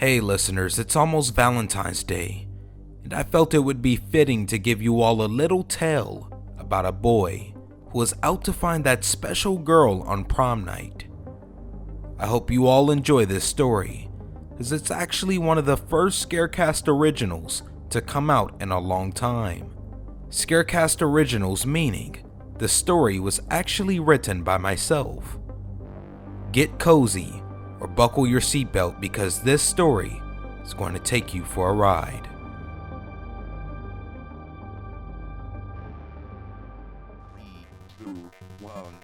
Hey listeners, it's almost Valentine's Day, and I felt it would be fitting to give you all a little tale about a boy who was out to find that special girl on prom night. I hope you all enjoy this story, as it's actually one of the first SCARECAST originals to come out in a long time. SCARECAST originals meaning the story was actually written by myself. Get cozy or buckle your seatbelt because this story is going to take you for a ride. Three, two, one.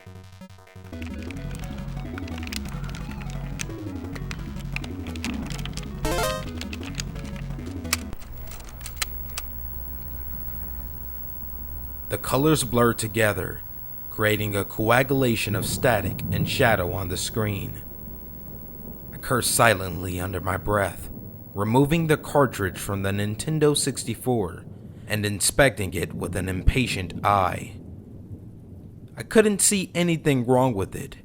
The colors blurred together, creating a coagulation of static and shadow on the screen. I cursed silently under my breath, removing the cartridge from the Nintendo 64 and inspecting it with an impatient eye. I couldn't see anything wrong with it,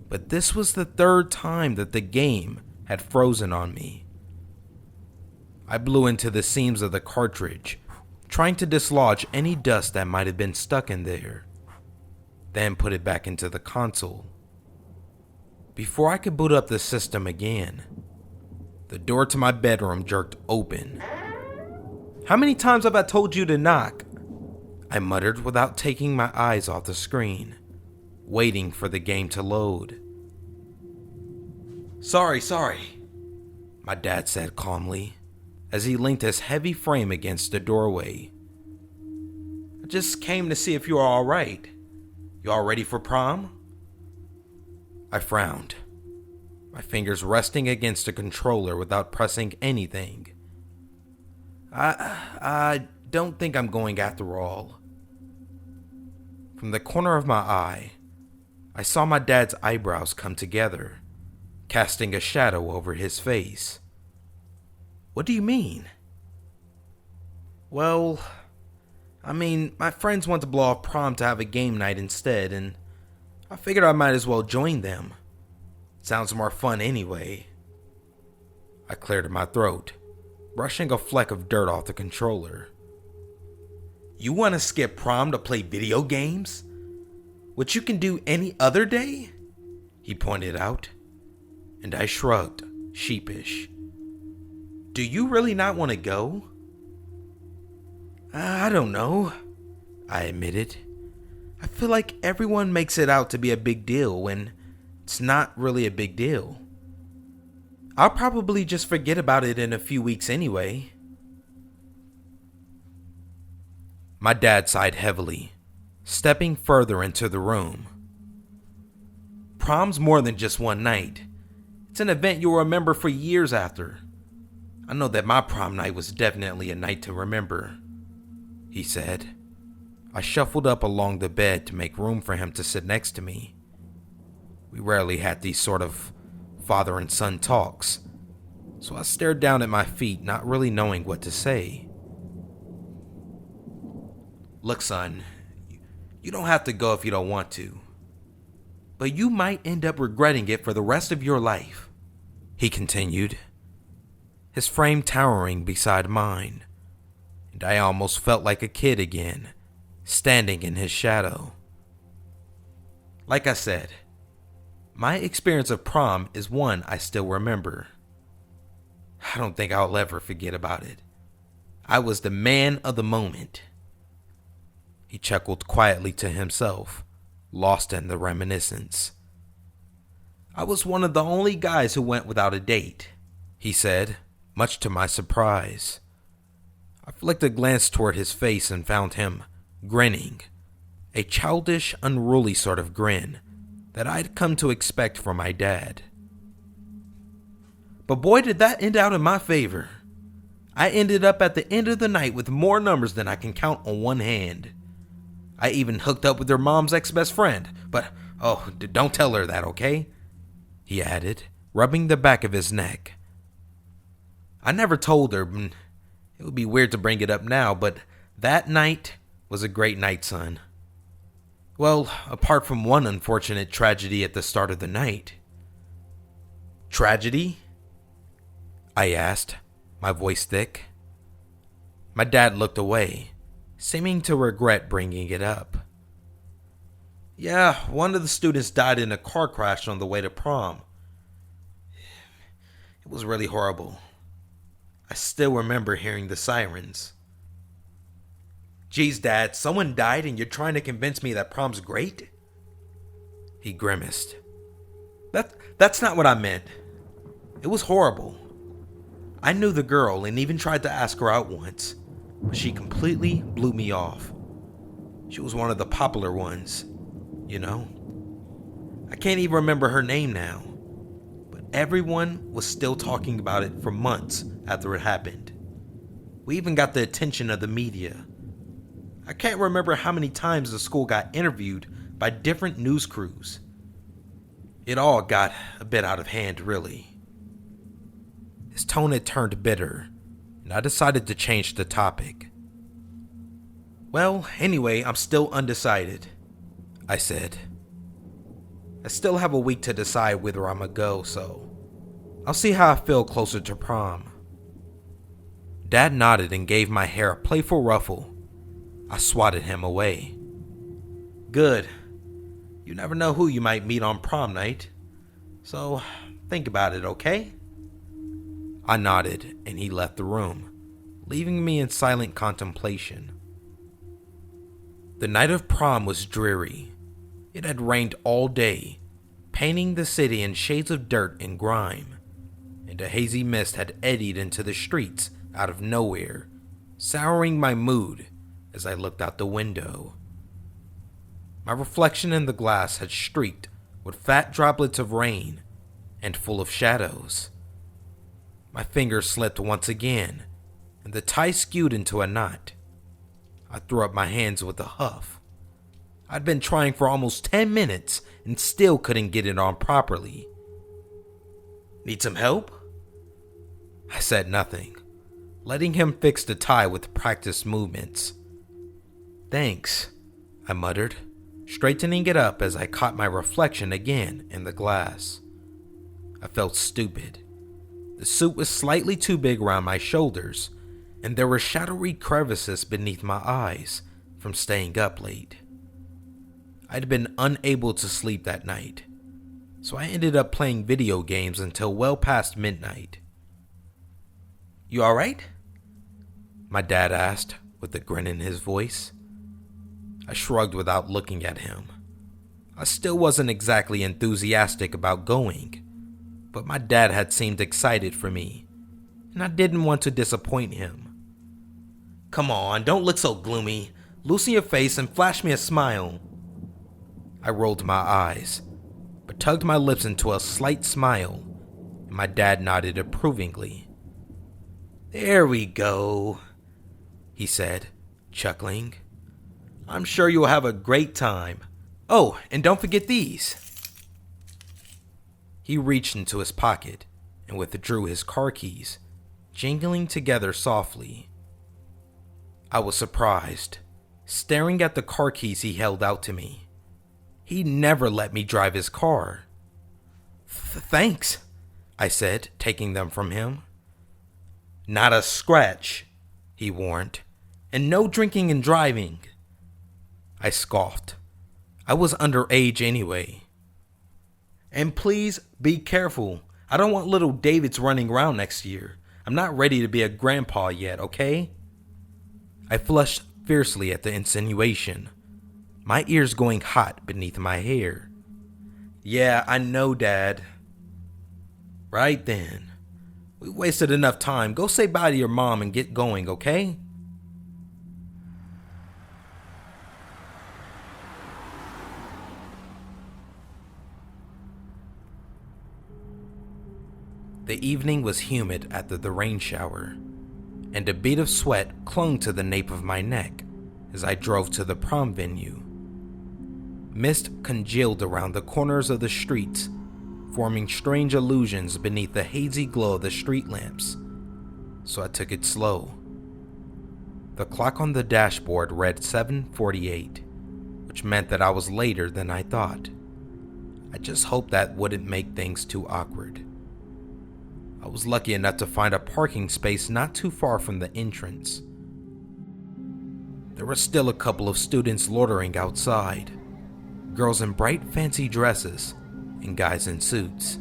but this was the third time that the game had frozen on me. I blew into the seams of the cartridge, trying to dislodge any dust that might have been stuck in there, then put it back into the console. Before I could boot up the system again, the door to my bedroom jerked open. "How many times have I told you to knock?" I muttered without taking my eyes off the screen, waiting for the game to load. Sorry, my dad said calmly, as he leaned his heavy frame against the doorway. "I just came to see if you are alright. You all ready for prom?" I frowned, my fingers resting against the controller without pressing anything. I don't think I'm going after all." From the corner of my eye, I saw my dad's eyebrows come together, casting a shadow over his face. "What do you mean?" "Well, my friends want to blow off prom to have a game night instead, and I figured I might as well join them. Sounds more fun anyway." I cleared my throat, brushing a fleck of dirt off the controller. "You want to skip prom to play video games? Which you can do any other day?" he pointed out, and I shrugged, sheepish. "Do you really not want to go?" "I don't know," I admitted. "I feel like everyone makes it out to be a big deal when it's not really a big deal. I'll probably just forget about it in a few weeks anyway." My dad sighed heavily, stepping further into the room. "Prom's more than just one night. It's an event you'll remember for years after. I know that my prom night was definitely a night to remember," he said. I shuffled up along the bed to make room for him to sit next to me. We rarely had these sort of father and son talks, so I stared down at my feet, not really knowing what to say. "Look, son, you don't have to go if you don't want to, but you might end up regretting it for the rest of your life," he continued, his frame towering beside mine, and I almost felt like a kid again, standing in his shadow. Like I said, my experience of prom is one I still remember. I don't think I'll ever forget about it. I was the man of the moment. He chuckled quietly to himself, lost in the reminiscence. "I was one of the only guys who went without a date," he said, much to my surprise. I flicked a glance toward his face and found him grinning, a childish, unruly sort of grin that I'd come to expect from my dad. But boy, did that end out in my favor. I ended up at the end of the night with more numbers than I can count on one hand. I even hooked up with her mom's ex-best friend, but don't tell her that, okay? He added, rubbing the back of his neck. I never told her, and it would be weird to bring it up now, but that night was a great night, son. Well, apart from one unfortunate tragedy at the start of the night. Tragedy? I asked, my voice thick. My dad looked away, seeming to regret bringing it up. Yeah, one of the students died in a car crash on the way to prom. It was really horrible. I still remember hearing the sirens. Geez, Dad, someone died and you're trying to convince me that prom's great? He grimaced. That's not what I meant. It was horrible. I knew the girl and even tried to ask her out once, but she completely blew me off. She was one of the popular ones, you know. I can't even remember her name now, but everyone was still talking about it for months after it happened. We even got the attention of the media. I can't remember how many times the school got interviewed by different news crews. It all got a bit out of hand, really. His tone had turned bitter, and I decided to change the topic. Well, anyway, I'm still undecided, I said. I still have a week to decide whether I'm gonna go, so I'll see how I feel closer to prom. Dad nodded and gave my hair a playful ruffle. I swatted him away. Good. You never know who you might meet on prom night, so think about it, okay? I nodded and he left the room, leaving me in silent contemplation. The night of prom was dreary. It had rained all day, painting the city in shades of dirt and grime, and a hazy mist had eddied into the streets out of nowhere, souring my mood as I looked out the window. My reflection in the glass had streaked with fat droplets of rain and full of shadows. My fingers slipped once again, and the tie skewed into a knot. I threw up my hands with a huff. I'd been trying for almost 10 minutes and still couldn't get it on properly. Need some help? I said nothing, letting him fix the tie with practiced movements. Thanks, I muttered, straightening it up as I caught my reflection again in the glass. I felt stupid. The suit was slightly too big around my shoulders, and there were shadowy crevices beneath my eyes from staying up late. I'd been unable to sleep that night, so I ended up playing video games until well past midnight. You alright? My dad asked with a grin in his voice. I shrugged without looking at him. I still wasn't exactly enthusiastic about going, but my dad had seemed excited for me, and I didn't want to disappoint him. Come on, don't look so gloomy. Loosen your face and flash me a smile. I rolled my eyes, but tugged my lips into a slight smile, and my dad nodded approvingly. There we go, he said, chuckling. I'm sure you'll have a great time. Oh, and don't forget these. He reached into his pocket and withdrew his car keys, jingling together softly. I was surprised, staring at the car keys he held out to me. He never let me drive his car. Thanks, I said, taking them from him. Not a scratch, he warned, and no drinking and driving. I scoffed. I was underage anyway. And please be careful. I don't want little Davids running around next year. I'm not ready to be a grandpa yet, okay? I flushed fiercely at the insinuation, my ears going hot beneath my hair. Yeah, I know, Dad. Right then. We wasted enough time. Go say bye to your mom and get going, okay? The evening was humid after the rain shower, and a bead of sweat clung to the nape of my neck as I drove to the prom venue. Mist congealed around the corners of the streets, forming strange illusions beneath the hazy glow of the street lamps, so I took it slow. The clock on the dashboard read 7:48, which meant that I was later than I thought. I just hoped that wouldn't make things too awkward. I was lucky enough to find a parking space not too far from the entrance. There were still a couple of students loitering outside, girls in bright fancy dresses and guys in suits.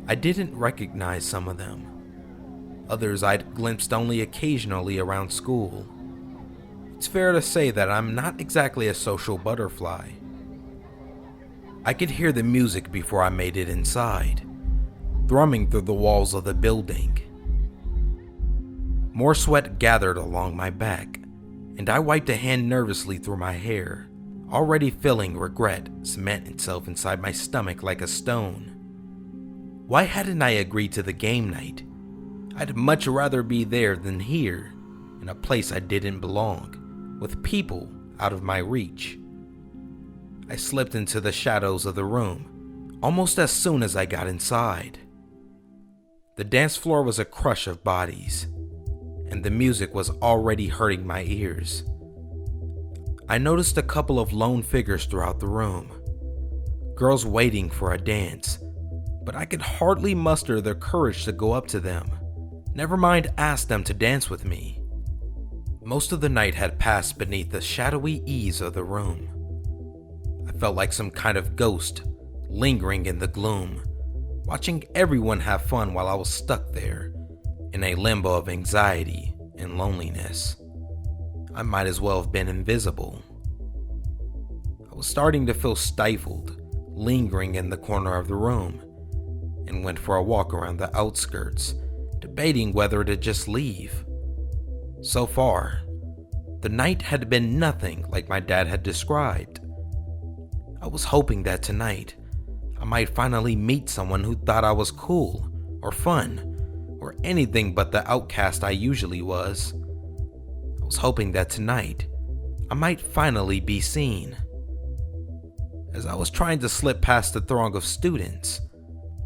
I didn't recognize some of them. Others I'd glimpsed only occasionally around school. It's fair to say that I'm not exactly a social butterfly. I could hear the music before I made it inside, thrumming through the walls of the building. More sweat gathered along my back, and I wiped a hand nervously through my hair, already feeling regret cement itself inside my stomach like a stone. Why hadn't I agreed to the game night? I'd much rather be there than here, in a place I didn't belong, with people out of my reach. I slipped into the shadows of the room almost as soon as I got inside. The dance floor was a crush of bodies, and the music was already hurting my ears. I noticed a couple of lone figures throughout the room, girls waiting for a dance, but I could hardly muster the courage to go up to them, never mind ask them to dance with me. Most of the night had passed beneath the shadowy ease of the room. I felt like some kind of ghost, lingering in the gloom, watching everyone have fun while I was stuck there, in a limbo of anxiety and loneliness. I might as well have been invisible. I was starting to feel stifled, lingering in the corner of the room, and went for a walk around the outskirts, debating whether to just leave. So far, the night had been nothing like my dad had described. I was hoping that tonight, I might finally meet someone who thought I was cool, or fun, or anything but the outcast I usually was. I was hoping that tonight, I might finally be seen. As I was trying to slip past the throng of students,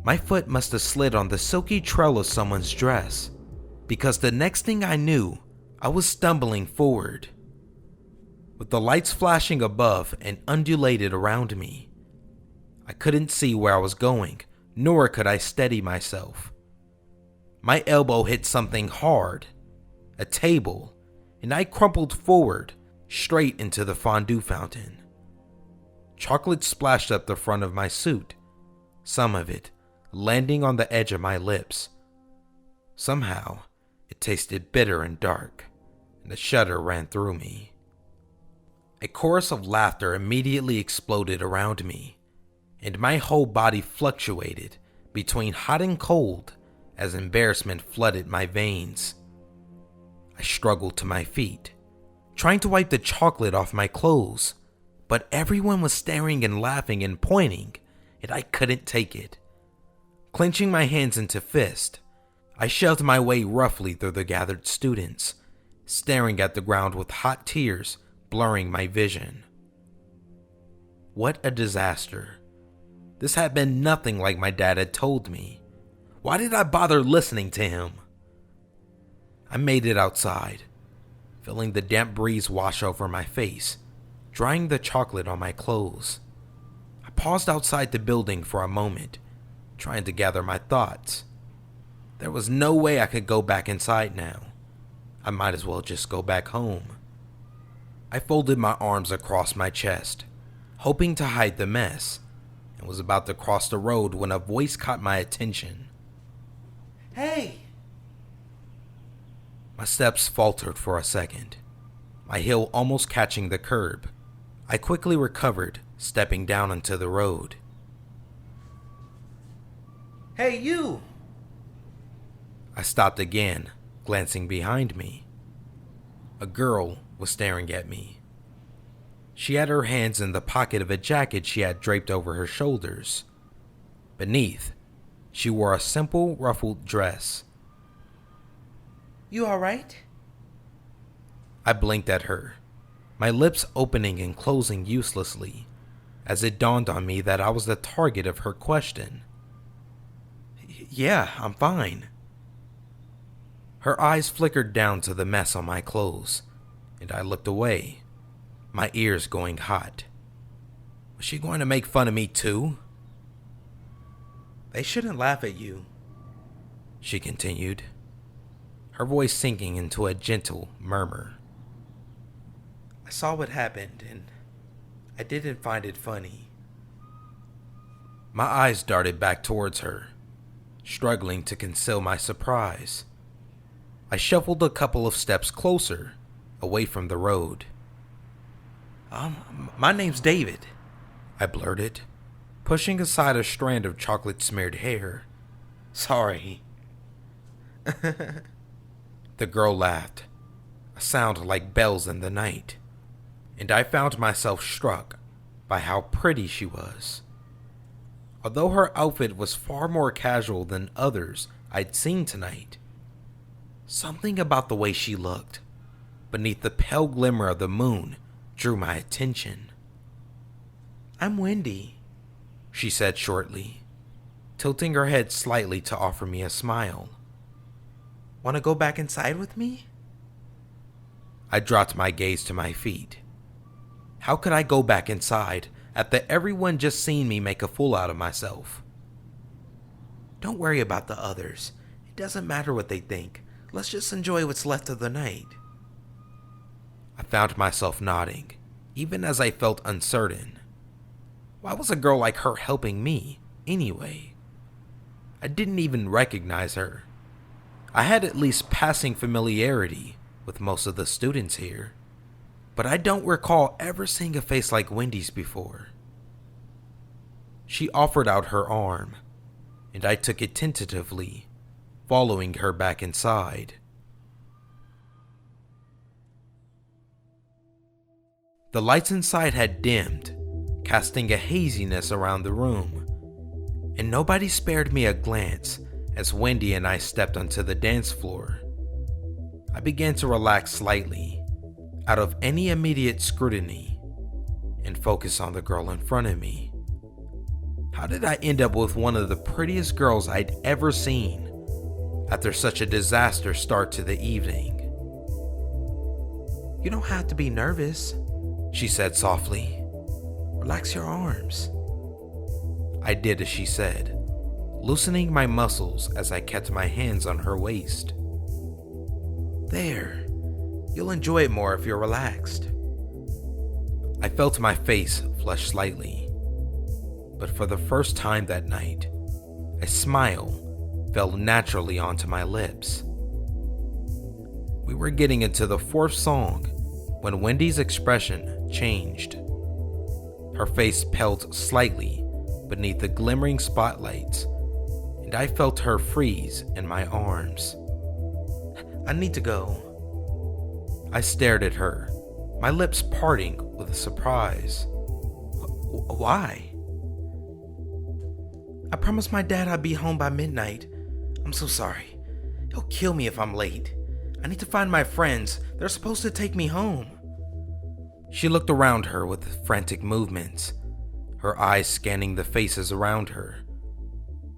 my foot must have slid on the silky trail of someone's dress, because the next thing I knew, I was stumbling forward. With the lights flashing above and undulated around me, I couldn't see where I was going, nor could I steady myself. My elbow hit something hard, a table, and I crumpled forward, straight into the fondue fountain. Chocolate splashed up the front of my suit, some of it landing on the edge of my lips. Somehow, it tasted bitter and dark, and a shudder ran through me. A chorus of laughter immediately exploded around me, and my whole body fluctuated between hot and cold as embarrassment flooded my veins. I struggled to my feet, trying to wipe the chocolate off my clothes, but everyone was staring and laughing and pointing, and I couldn't take it. Clenching my hands into fist, I shoved my way roughly through the gathered students, staring at the ground with hot tears blurring my vision. What a disaster. This had been nothing like my dad had told me. Why did I bother listening to him? I made it outside, feeling the damp breeze wash over my face, drying the chocolate on my clothes. I paused outside the building for a moment, trying to gather my thoughts. There was no way I could go back inside now. I might as well just go back home. I folded my arms across my chest, hoping to hide the mess, and was about to cross the road when a voice caught my attention. "Hey!" My steps faltered for a second, my heel almost catching the curb. I quickly recovered, stepping down onto the road. "Hey, you!" I stopped again, glancing behind me. A girl was staring at me. She had her hands in the pocket of a jacket she had draped over her shoulders. Beneath, she wore a simple ruffled dress. "You all right?" I blinked at her, my lips opening and closing uselessly, as it dawned on me that I was the target of her question. "Yeah, I'm fine." Her eyes flickered down to the mess on my clothes, and I looked away, my ears going hot. Was she going to make fun of me too? "They shouldn't laugh at you." she continued, her voice sinking into a gentle murmur. I saw what happened, and I didn't find it funny. My eyes darted back towards her, struggling to conceal my surprise. I shuffled a couple of steps closer, away from the road. My name's David, I blurted, pushing aside a strand of chocolate-smeared hair. Sorry. The girl laughed, a sound like bells in the night, and I found myself struck by how pretty she was. Although her outfit was far more casual than others I'd seen tonight, something about the way she looked, beneath the pale glimmer of the moon, drew my attention. I'm Wendy, she said shortly, tilting her head slightly to offer me a smile. Want to go back inside with me? I dropped my gaze to my feet. How could I go back inside after everyone just seen me make a fool out of myself? Don't worry about the others. It doesn't matter what they think. Let's just enjoy what's left of the night. I found myself nodding, even as I felt uncertain. Why was a girl like her helping me, anyway? I didn't even recognize her. I had at least passing familiarity with most of the students here, but I don't recall ever seeing a face like Wendy's before. She offered out her arm, and I took it tentatively, following her back inside. The lights inside had dimmed, casting a haziness around the room, and nobody spared me a glance as Wendy and I stepped onto the dance floor. I began to relax slightly, out of any immediate scrutiny, and focus on the girl in front of me. How did I end up with one of the prettiest girls I'd ever seen after such a disaster start to the evening? You don't have to be nervous, she said softly. Relax your arms. I did as she said, loosening my muscles as I kept my hands on her waist. There, you'll enjoy it more if you're relaxed. I felt my face flush slightly, but for the first time that night, a smile fell naturally onto my lips. We were getting into the fourth song when Wendy's expression changed. Her face paled slightly beneath the glimmering spotlights, and I felt her freeze in my arms. I need to go. I stared at her, my lips parting with surprise. Why? I promised my dad I'd be home by midnight. I'm so sorry. He'll kill me if I'm late. I need to find my friends. They're supposed to take me home. She looked around her with frantic movements, her eyes scanning the faces around her.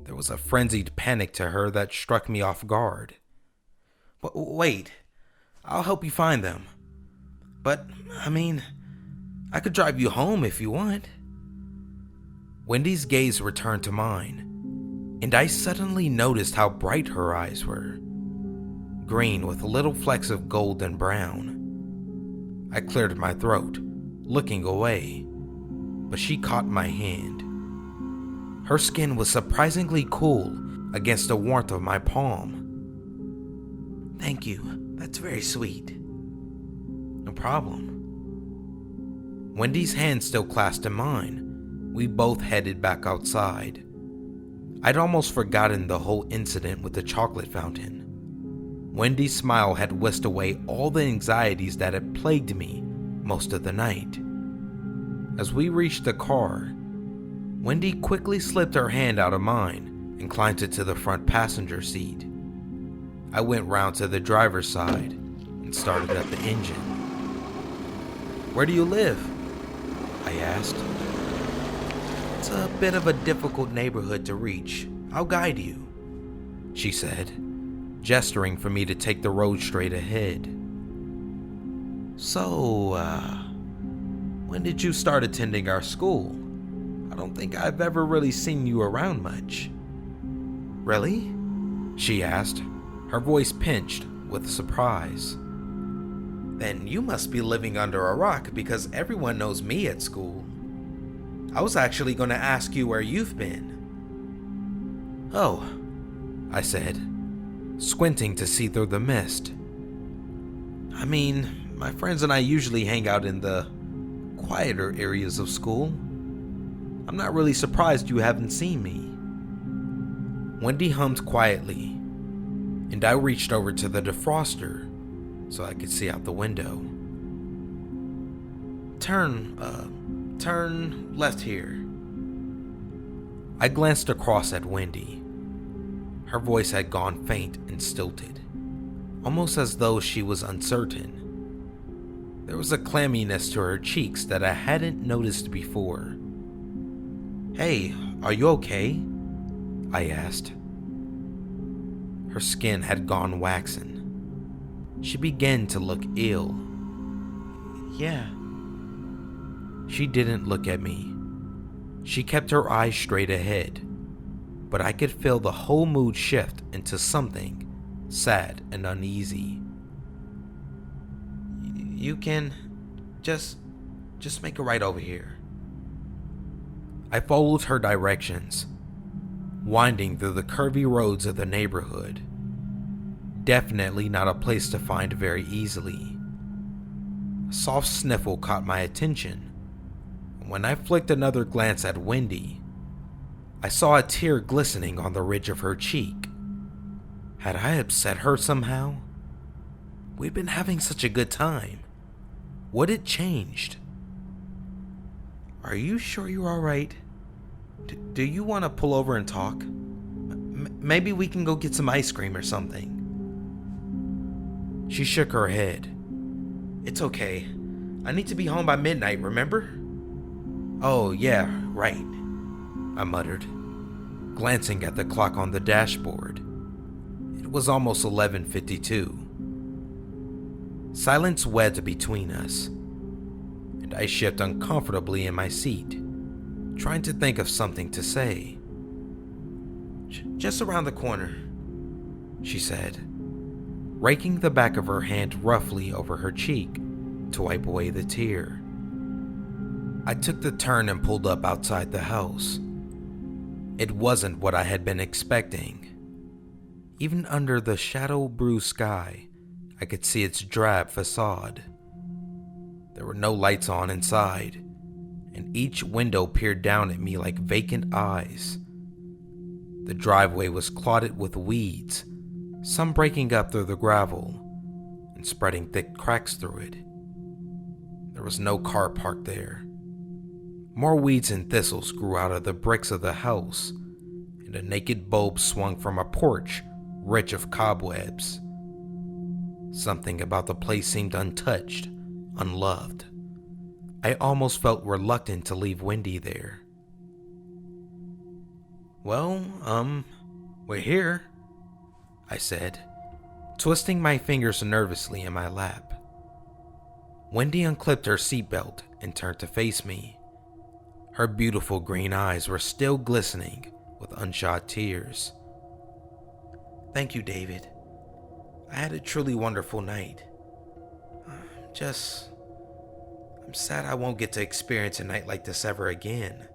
There was a frenzied panic to her that struck me off guard. Wait, I'll help you find them. But, I could drive you home if you want. Wendy's gaze returned to mine, and I suddenly noticed how bright her eyes were. Green with little flecks of gold and brown. I cleared my throat, looking away, but she caught my hand. Her skin was surprisingly cool against the warmth of my palm. Thank you, that's very sweet. No problem. Wendy's hand still clasped in mine. We both headed back outside. I'd almost forgotten the whole incident with the chocolate fountain. Wendy's smile had whisked away all the anxieties that had plagued me most of the night. As we reached the car, Wendy quickly slipped her hand out of mine and climbed into the front passenger seat. I went round to the driver's side and started up the engine. Where do you live? I asked. It's a bit of a difficult neighborhood to reach. I'll guide you, she said, gesturing for me to take the road straight ahead. So, when did you start attending our school? I don't think I've ever really seen you around much. Really? she asked, her voice pinched with surprise. Then you must be living under a rock because everyone knows me at school. I was actually going to ask you where you've been. Oh, I said, squinting to see through the mist. I mean, my friends and I usually hang out in the quieter areas of school. I'm not really surprised you haven't seen me. Wendy hummed quietly, and I reached over to the defroster so I could see out the window. Turn left here. I glanced across at Wendy. Her voice had gone faint and stilted, almost as though she was uncertain. There was a clamminess to her cheeks that I hadn't noticed before. Hey, are you okay? I asked. Her skin had gone waxen. She began to look ill. Yeah. She didn't look at me. She kept her eyes straight ahead, but I could feel the whole mood shift into something sad and uneasy. You can just make a right over here. I followed her directions, winding through the curvy roads of the neighborhood. Definitely not a place to find very easily. A soft sniffle caught my attention. When I flicked another glance at Wendy, I saw a tear glistening on the ridge of her cheek. Had I upset her somehow? We'd been having such a good time. What had changed? Are you sure you're alright? Do you want to pull over and talk? Maybe we can go get some ice cream or something. She shook her head. It's okay. I need to be home by midnight, remember? Oh, yeah, right, I muttered, glancing at the clock on the dashboard. It was almost 11:52. Silence wedged between us, and I shifted uncomfortably in my seat, trying to think of something to say. Just around the corner, she said, raking the back of her hand roughly over her cheek to wipe away the tear. I took the turn and pulled up outside the house. It wasn't what I had been expecting. Even under the shadow-bruised sky, I could see its drab facade. There were no lights on inside, and each window peered down at me like vacant eyes. The driveway was clotted with weeds, some breaking up through the gravel and spreading thick cracks through it. There was no car parked there. More weeds and thistles grew out of the bricks of the house, and a naked bulb swung from a porch rich of cobwebs. Something about the place seemed untouched, unloved. I almost felt reluctant to leave Wendy there. Well, we're here, I said, twisting my fingers nervously in my lap. Wendy unclipped her seatbelt and turned to face me. Her beautiful green eyes were still glistening with unshot tears. Thank you, David. I had a truly wonderful night. I'm sad I won't get to experience a night like this ever again.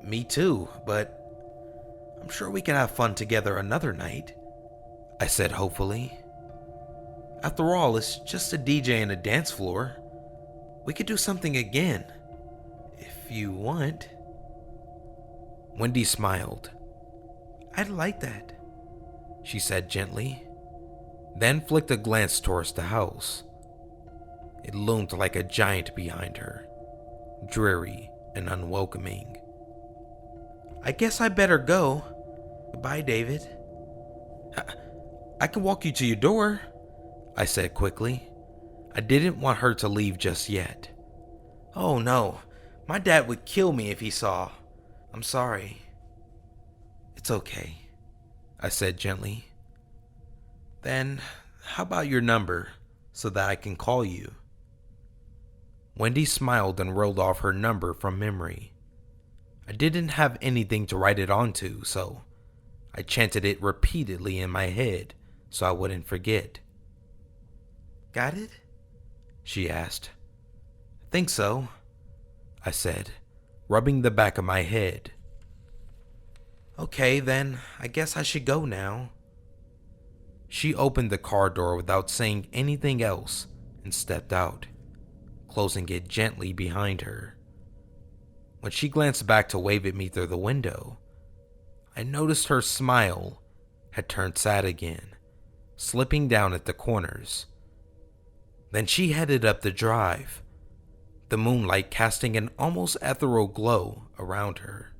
Me too, but I'm sure we can have fun together another night, I said hopefully. After all, it's just a DJ and a dance floor. We could do something again, if you want. Wendy smiled. I'd like that, she said gently, then flicked a glance towards the house. It loomed like a giant behind her, dreary and unwelcoming. I guess I better go. Goodbye, David. I can walk you to your door, I said quickly. I didn't want her to leave just yet. Oh no, my dad would kill me if he saw. I'm sorry. It's okay, I said gently. Then, how about your number so that I can call you? Wendy smiled and rolled off her number from memory. I didn't have anything to write it onto, so I chanted it repeatedly in my head so I wouldn't forget. "Got it?" she asked. "I think so," I said, rubbing the back of my head. "Okay, then I guess I should go now." She opened the car door without saying anything else and stepped out, closing it gently behind her. When she glanced back to wave at me through the window, I noticed her smile had turned sad again, slipping down at the corners. Then she headed up the drive, the moonlight casting an almost ethereal glow around her.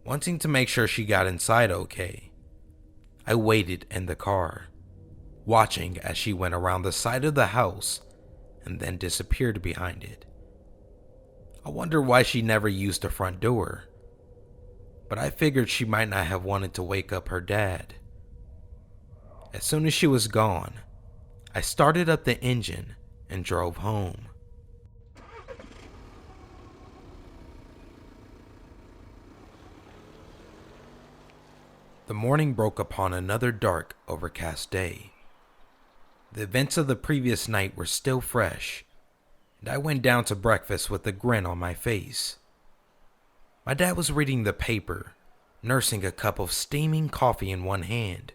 Wanting to make sure she got inside okay, I waited in the car, watching as she went around the side of the house and then disappeared behind it. I wonder why she never used the front door, but I figured she might not have wanted to wake up her dad. As soon as she was gone, I started up the engine and drove home. The morning broke upon another dark, overcast day. The events of the previous night were still fresh, and I went down to breakfast with a grin on my face. My dad was reading the paper, nursing a cup of steaming coffee in one hand,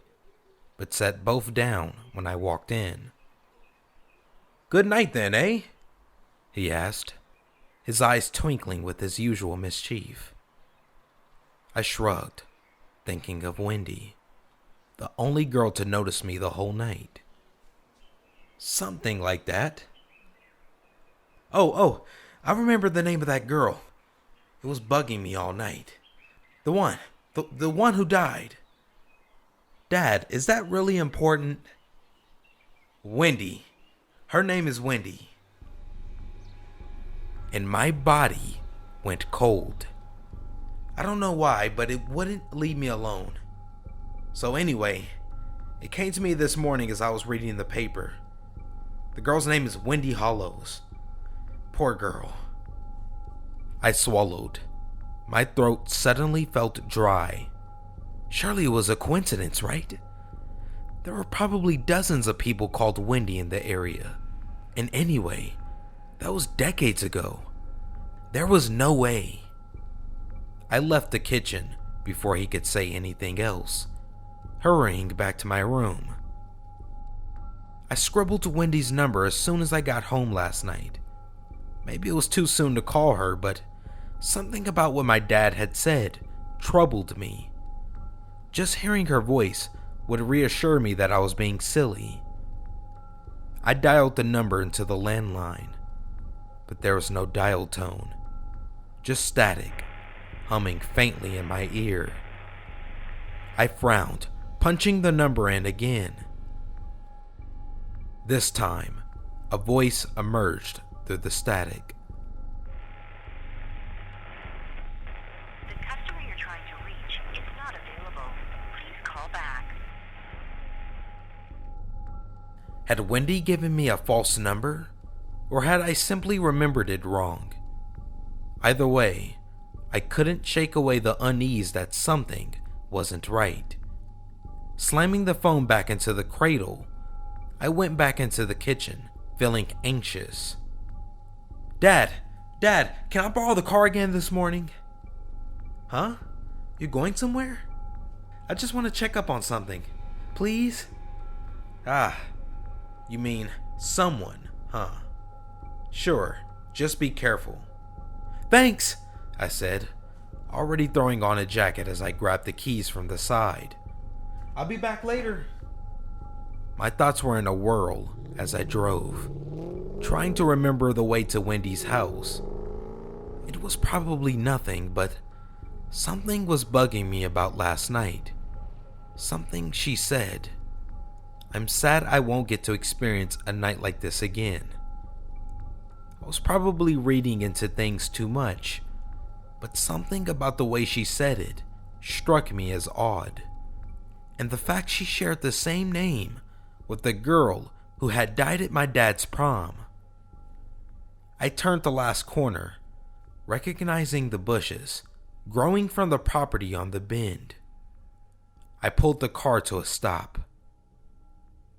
but set both down when I walked in. "Good night then, eh?" he asked, his eyes twinkling with his usual mischief. I shrugged, thinking of Wendy, the only girl to notice me the whole night. "Something like that." Oh, I remember the name of that girl. It was bugging me all night. The one who died. Dad, is that really important? Wendy. Her name is Wendy. And my body went cold. I don't know why, but it wouldn't leave me alone. So anyway, it came to me this morning as I was reading the paper. The girl's name is Wendy Hollows. Poor girl. I swallowed. My throat suddenly felt dry. Surely it was a coincidence, right? There were probably dozens of people called Wendy in the area. And anyway, that was decades ago. There was no way. I left the kitchen before he could say anything else, hurrying back to my room. I scribbled Wendy's number as soon as I got home last night. Maybe it was too soon to call her, but something about what my dad had said troubled me. Just hearing her voice would reassure me that I was being silly. I dialed the number into the landline, but there was no dial tone, just static, humming faintly in my ear. I frowned, punching the number in again. This time, a voice emerged through the static. The customer you're trying to reach is not available. Please call back. Had Wendy given me a false number, or had I simply remembered it wrong? Either way, I couldn't shake away the unease that something wasn't right. Slamming the phone back into the cradle, I went back into the kitchen, feeling anxious. Dad, can I borrow the car again this morning?" "Huh? You going somewhere?" "I just want to check up on something. Please?" "Ah, you mean someone, huh? Sure, just be careful." "Thanks," I said, already throwing on a jacket as I grabbed the keys from the side. "I'll be back later." My thoughts were in a whirl as I drove, trying to remember the way to Wendy's house. It was probably nothing, but something was bugging me about last night. Something she said. I'm sad I won't get to experience a night like this again. I was probably reading into things too much, but something about the way she said it struck me as odd. And the fact she shared the same name with the girl who had died at my dad's prom. I turned the last corner, recognizing the bushes, growing from the property on the bend. I pulled the car to a stop.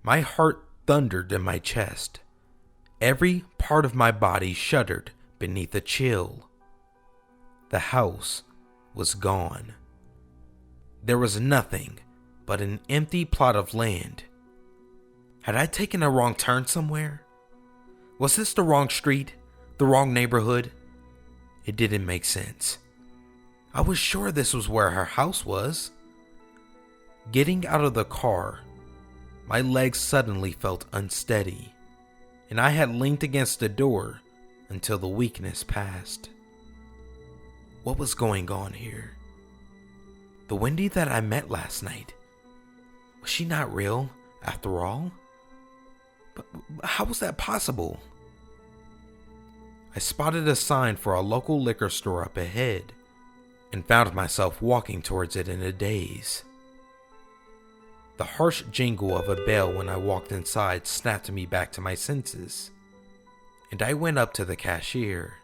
My heart thundered in my chest. Every part of my body shuddered beneath a chill. The house was gone. There was nothing but an empty plot of land. Had I taken a wrong turn somewhere? Was this the wrong street? The wrong neighborhood? It didn't make sense. I was sure this was where her house was. Getting out of the car, my legs suddenly felt unsteady, and I had leaned against the door until the weakness passed. What was going on here? The Wendy that I met last night, was she not real after all? But how was that possible? I spotted a sign for a local liquor store up ahead and found myself walking towards it in a daze. The harsh jingle of a bell when I walked inside snapped me back to my senses, and I went up to the cashier.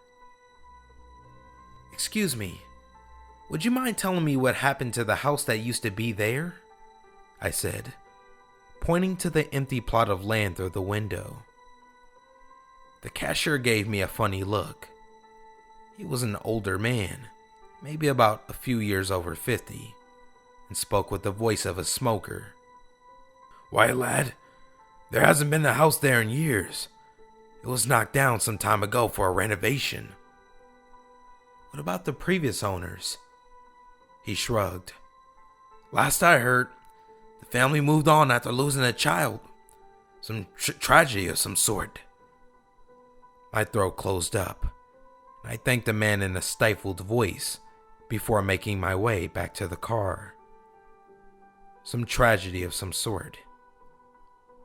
"Excuse me, would you mind telling me what happened to the house that used to be there?" I said, pointing to the empty plot of land through the window. The cashier gave me a funny look. He was an older man, maybe about a few years over 50, and spoke with the voice of a smoker. "Why, lad, there hasn't been a house there in years. It was knocked down some time ago for a renovation." "What about the previous owners?" He shrugged. "Last I heard, the family moved on after losing a child. Some tragedy of some sort." My throat closed up, and I thanked the man in a stifled voice before making my way back to the car. Some tragedy of some sort.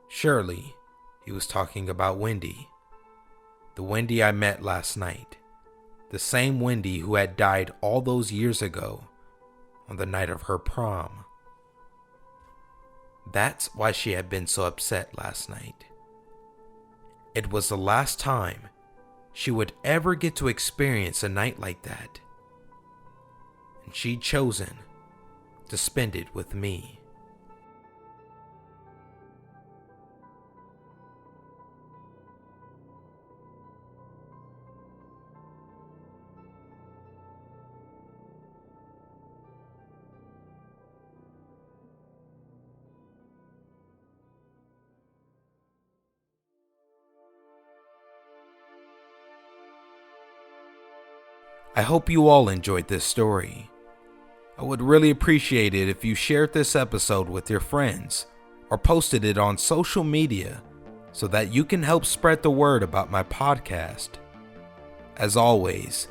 Surely, he was talking about Wendy. The Wendy I met last night. The same Wendy who had died all those years ago on the night of her prom. That's why she had been so upset last night. It was the last time she would ever get to experience a night like that. And she'd chosen to spend it with me. I hope you all enjoyed this story. I would really appreciate it if you shared this episode with your friends or posted it on social media so that you can help spread the word about my podcast. As always,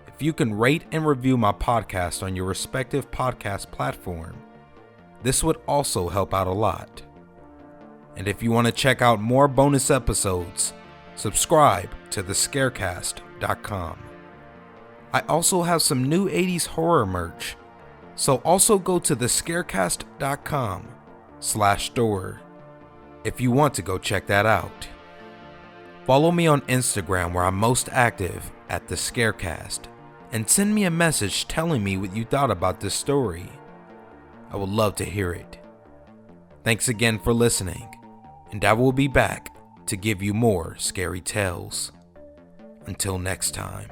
if you can rate and review my podcast on your respective podcast platform, this would also help out a lot. And if you want to check out more bonus episodes, subscribe to SCARECAST.com. I also have some new 80s horror merch, so also go to SCARECAST.com/store if you want to go check that out. Follow me on Instagram where I'm most active at the SCARECAST, and send me a message telling me what you thought about this story. I would love to hear it. Thanks again for listening, and I will be back to give you more scary tales. Until next time.